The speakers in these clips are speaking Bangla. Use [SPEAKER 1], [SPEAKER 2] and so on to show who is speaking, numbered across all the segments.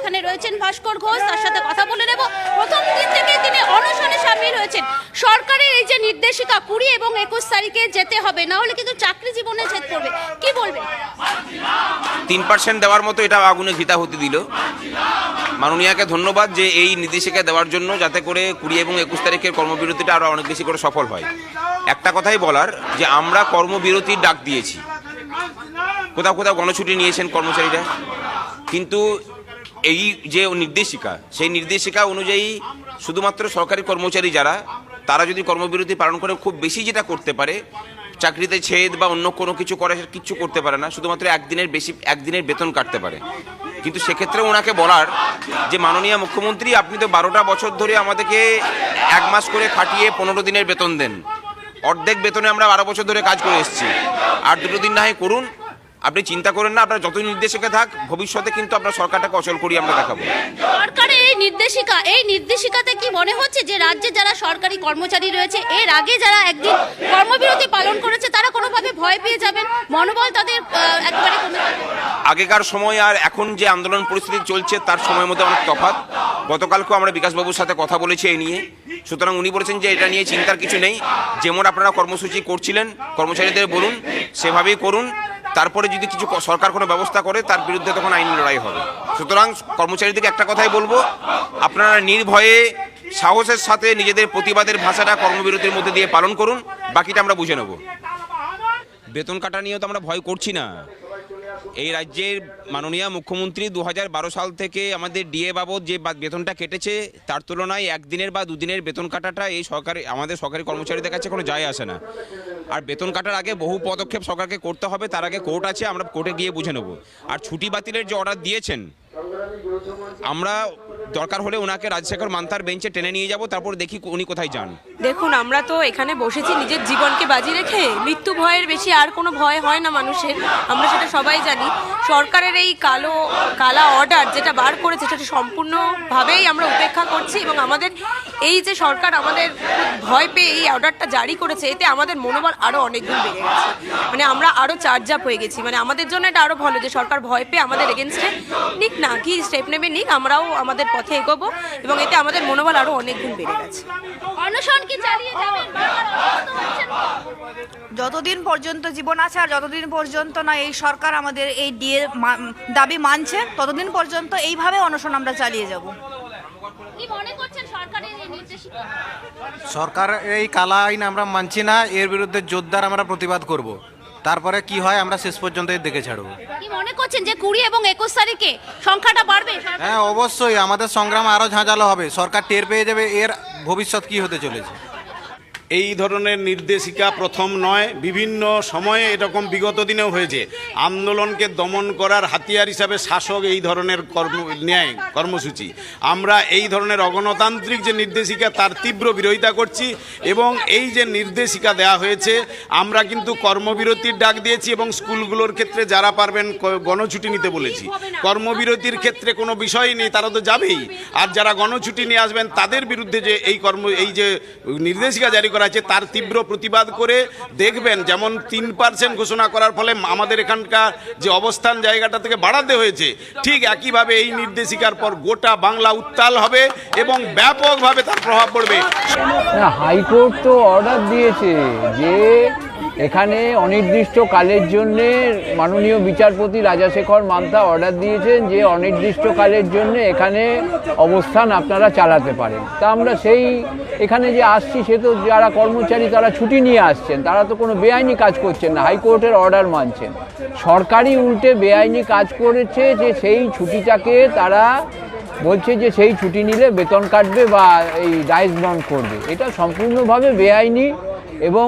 [SPEAKER 1] এখানে রয়েছেন ভাস্কর ঘোষ, তার সাথে কথা বলে নেব। প্রথম দিন থেকে তিনি অনশনে সামিল হয়েছেন। সরকারের এই যে নির্দেশিকা 20 এবং 21 তারিখে যেতে হবে, না হলে কিন্তু চাকরি জীবনে ছেদ করবে, কি বলবে?
[SPEAKER 2] 3% দেওয়ার মতো এটা আগুনে ঘৃতাহুতি দিল। মাননীয়াকে ধন্যবাদ যে এই নির্দেশিকা দেওয়ার জন্য, যাতে করে 20 এবং 21 তারিখের কর্মবিরতিটা আরও অনেক বেশি করে সফল হয়। একটা কথাই বলার যে আমরা কর্মবিরতির ডাক দিয়েছি, কোথাও কোথাও গণছুটি নিয়েছেন কর্মচারীরা, কিন্তু এই যে নির্দেশিকা, সেই নির্দেশিকা অনুযায়ী শুধুমাত্র সরকারি কর্মচারী যারা, তারা যদি কর্মবিরতি পালন করে খুব বেশি যেটা করতে পারে, চাকরিতে ছেদ বা অন্য কোনো কিছু করে কিচ্ছু করতে পারে না, শুধুমাত্র একদিনের বেতন কাটতে পারে। কিন্তু সেক্ষেত্রে ওনাকে বলার যে মাননীয় মুখ্যমন্ত্রী, আপনি তো 12টা বছর ধরে আমাদেরকে 1 মাস করে খাটিয়ে 15 দিনের বেতন দেন, অর্ধেক বেতনে আমরা 12 বছর ধরে কাজ করে এসেছি, আর 2 দিন না হয় করুন, আপনি চিন্তা করেন না, আপনার যতই নির্দেশিকা থাক, ভবিষ্যতে কিন্তু আপনার সরকারটাকে অচল করি আমরা দেখাবো।
[SPEAKER 1] সরকারের এই নির্দেশিকাতে কি মনে হচ্ছে যে রাজ্যে যারা সরকারি কর্মচারী রয়েছে, এর আগে যারা একদিন কর্মবিরতি পালন করেছে, তারা কোনোভাবে ভয় পেয়ে যাবেন, মনোবল তাদের একেবারে কমে যাবে?
[SPEAKER 2] আগেকার সময় আর এখন যে আন্দোলন পরিস্থিতি চলছে তার সময়ের মধ্যে অনেক তফাৎ। গতকালকেও আমরা বিকাশবাবুর সাথে কথা বলেছি এই নিয়ে, সুতরাং উনি বলেছেন যে এটা নিয়ে চিন্তার কিছু নেই, যেমন আপনারা কর্মসূচি করছিলেন কর্মচারীদের বলুন সেভাবেই করুন, তারপরে যদি কিছু সরকার কোনো ব্যবস্থা করে তার বিরুদ্ধে তখন আইনি লড়াই হবে। সুতরাং কর্মচারীদেরকে একটা কথাই বলবো, আপনারা নির্ভয়ে সাহসের সাথে নিজেদের প্রতিবাদের ভাষাটা কর্মবিরতির মধ্যে দিয়ে পালন করুন, বাকিটা আমরা বুঝে নেব। বেতন কাটা নিয়েও তো আমরা ভয় করছি না। এই রাজ্যের মাননীয় মুখ্যমন্ত্রী 2012 সাল থেকে আমাদের ডিএ বাবদ যে বেতনটা কেটেছে, তার তুলনায় 1 দিনের বা 2 দিনের বেতন কাটাটা এই আমাদের সরকারি কর্মচারীদের কাছে কোনো যায় আসে না। আর বেতন কাটার আগে বহু পদক্ষেপ সরকারকে করতে হবে, তার আগে কোর্ট আছে, আমরা কোর্টে গিয়ে বুঝে নেব। আর ছুটি বাতিলের যে অর্ডার দিয়েছেন, আমরা দরকার হলে ওনাকে রাজশেখর মান্থার বেঞ্চে টেনে নিয়ে যাব, তারপর দেখি উনি কোথায় যান।
[SPEAKER 3] দেখুন, আমরা তো এখানে বসেছি নিজের জীবনকে বাজি রেখে, মৃত্যু ভয়ের বেশি আর কোনো ভয় হয় না মানুষের, আমরা সেটা সবাই জানি। সরকারের এই কালা অর্ডার যেটা বার করেছে, সেটা সম্পূর্ণভাবেই আমরা উপেক্ষা করছি, এবং আমাদের এই যে সরকার আমাদের ভয় পেয়ে এই অর্ডারটা জারি করেছে, এতে আমাদের মনোবল আরও অনেক গুণ বেড়ে গেছে। মানে আমরা আরও চার্জ আপ হয়ে গেছি। মানে আমাদের জন্য এটা আরও ভালো যে সরকার ভয় পেয়ে আমাদের এগেনস্টে নিক না, কি স্টেপ নেবে নিক, আমরাও আমাদের পথে এগোবো, এবং এতে আমাদের মনোবল আরও অনেক গুণ বেড়ে গেছে।
[SPEAKER 1] অনশন কি চালিয়ে যাবেন?
[SPEAKER 4] যতদিন পর্যন্ত জীবন আছে আর যতদিন পর্যন্ত না এই সরকার আমাদের এই ডিএ দাবি মানছে, ততদিন পর্যন্ত এইভাবে অনশন আমরা চালিয়ে যাব।
[SPEAKER 1] কি মনে করছেন সরকারের এই নির্দেশিকা?
[SPEAKER 5] সরকার এই কালা আইন আমরা মানছি না, এর বিরুদ্ধে জোরদার আমরা প্রতিবাদ করব, তারপরে কি হয় আমরা শেষ পর্যন্ত দেখে ছাড়বো।
[SPEAKER 1] কি মনে করছেন যে 20 এবং 21 তারিখে সংখ্যাটা বাড়বে?
[SPEAKER 5] হ্যাঁ, অবশ্যই আমাদের সংগ্রাম আরো ঝাঁঝালো হবে, সরকার টের পেয়ে যাবে এর ভবিষ্যৎ কি হতে চলেছে।
[SPEAKER 6] এই ধরনের নির্দেশিকা প্রথম নয়, বিভিন্ন সময়ে এরকম বিগত দিনেও হয়েছে। আন্দোলনকে দমন করার হাতিয়ার হিসাবে শাসক এই ধরনের কর্মসূচি। আমরা এই ধরনের অগণতান্ত্রিক যে নির্দেশিকা, তার তীব্র বিরোধিতা করছি, এবং এই যে নির্দেশিকা দেওয়া হয়েছে, আমরা কিন্তু কর্মবিরতির ডাক দিয়েছি, এবং স্কুলগুলোর ক্ষেত্রে যারা পারবেন গণছুটি নিতে বলেছি। কর্মবিরতির ক্ষেত্রে কোনো বিষয় নেই, তারা তো যাবেই, আর যারা গণছুটি নিয়ে আসবেন তাদের বিরুদ্ধে যে এই যে নির্দেশিকা জারি আছে, তার তীব্র প্রতিবাদ করে দেখবেন, যেমন 3% ঘোষণা করার ফলে আমাদের এখানকার যে অবস্থান জায়গাটা থেকে বাড়াতে হয়েছে, ঠিক একইভাবে এই নির্দেশিকার পর গোটা বাংলা উত্তাল হবে এবং ব্যাপকভাবে তার প্রভাব পড়বে।
[SPEAKER 7] হাইকোর্ট তো অর্ডার দিয়েছে যে এখানে অনির্দিষ্টকালের জন্য মাননীয় বিচারপতি রাজাশেখর মান্থা অর্ডার দিয়েছেন যে অনির্দিষ্টকালের জন্য এখানে অবস্থান আপনারা চালাতে পারেন। তা আমরা সেই এখানে যে আসছি, সে তো যারা কর্মচারী তারা ছুটি নিয়ে আসছেন, তারা তো কোনো বেআইনি কাজ করছেন না, হাইকোর্টের অর্ডার মানছেন। সরকারি উল্টে বেআইনি কাজ করেছে, যে সেই ছুটিটাকে তারা বলছে যে সেই ছুটি নিলে বেতন কাটবে বা এই ডাইস বন্ড করবে। এটা সম্পূর্ণভাবে বেআইনি, এবং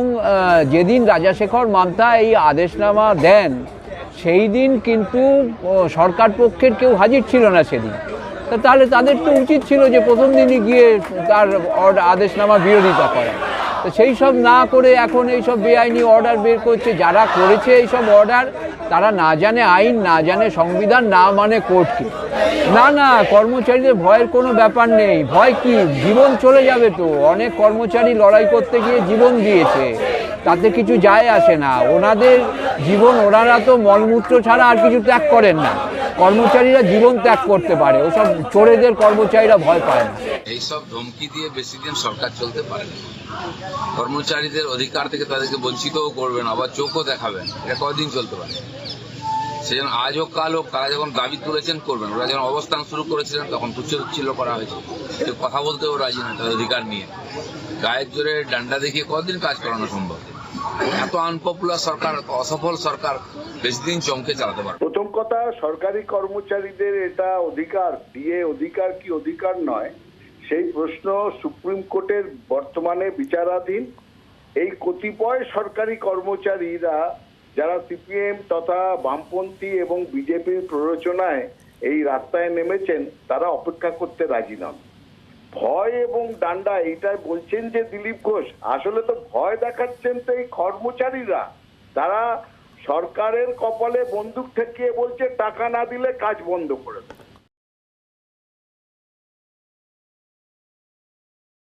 [SPEAKER 7] যেদিন রাজাশেখর মান্থা এই আদেশনামা দেন, সেই দিন কিন্তু সরকার পক্ষের কেউ হাজির ছিল না সেদিন। তাহলে তাদের তো উচিত ছিল যে প্রথম দিনই গিয়ে তার আদেশনামার বিরোধিতা করা। তো সেই সব না করে এখন এইসব বেআইনি অর্ডার বের করছে। যারা করেছে এইসব অর্ডার, তারা না জানে আইন, না জানে সংবিধান, না মানে কোর্টকে। না, কর্মচারীদের ভয়ের কোনো ব্যাপার নেই। ভয় কি? জীবন চলে যাবে তো। অনেক কর্মচারী লড়াই করতে গিয়ে জীবন দিয়েছে, তাতে কিছু যায় আসে না। ওনাদের জীবন, ওনারা তো মলমূত্র ছাড়া আর কিছু ত্যাগ করেন না। কর্মচারীরা জীবন ত্যাগ করতে পারে, ওসব চোরেদের কর্মচারীরা ভয় পায় না।
[SPEAKER 8] এইসব ধমকি দিয়ে বেশি দিন সরকার চলতে পারে না। কর্মচারীদের অধিকার থেকে তাদেরকে বঞ্চিতও করবেন, আবার চোখও দেখাবেন, এটা কদিন চলতে পারে? সেজন্য আজ হোক কাল হোক তারা যখন দাবি তুলেছেন করবেন। ওরা যখন অবস্থান শুরু করেছিলেন তখন তুচ্ছিল্য করা হয়েছে, কেউ কথা বলতেও রাজি নয় তাদের অধিকার নিয়ে। গায়ের জোরে ডান্ডা দেখিয়ে কতদিন কাজ করানো সম্ভব? এত আনপপুলার সরকার, এত অসফল সরকার বেশি দিন চমকে চালাতে পারে।
[SPEAKER 9] প্রথম কথা, সরকারি কর্মচারীদের এটা অধিকার দিয়ে অধিকার কি অধিকার নয় সেই প্রশ্ন সুপ্রিম কোর্টের বর্তমানে বিচারাধীন। এই কতিপয় সরকারি কর্মচারীরা যারা সিপিএম তথা বামপন্থী এবং বিজেপির প্ররোচনায় এই রাস্তায় নেমেছেন তারা অপেক্ষা করতে রাজি নন। ভয় এবং ডান্ডা এইটাই বলছেন যে দিলীপ ঘোষ, আসলে তো ভয় দেখাচ্ছেন তো এই কর্মচারীরা। তারা সরকারের কপালে বন্দুক ঠেকিয়ে বলছে টাকা না দিলে কাজ বন্ধ করে দেবে।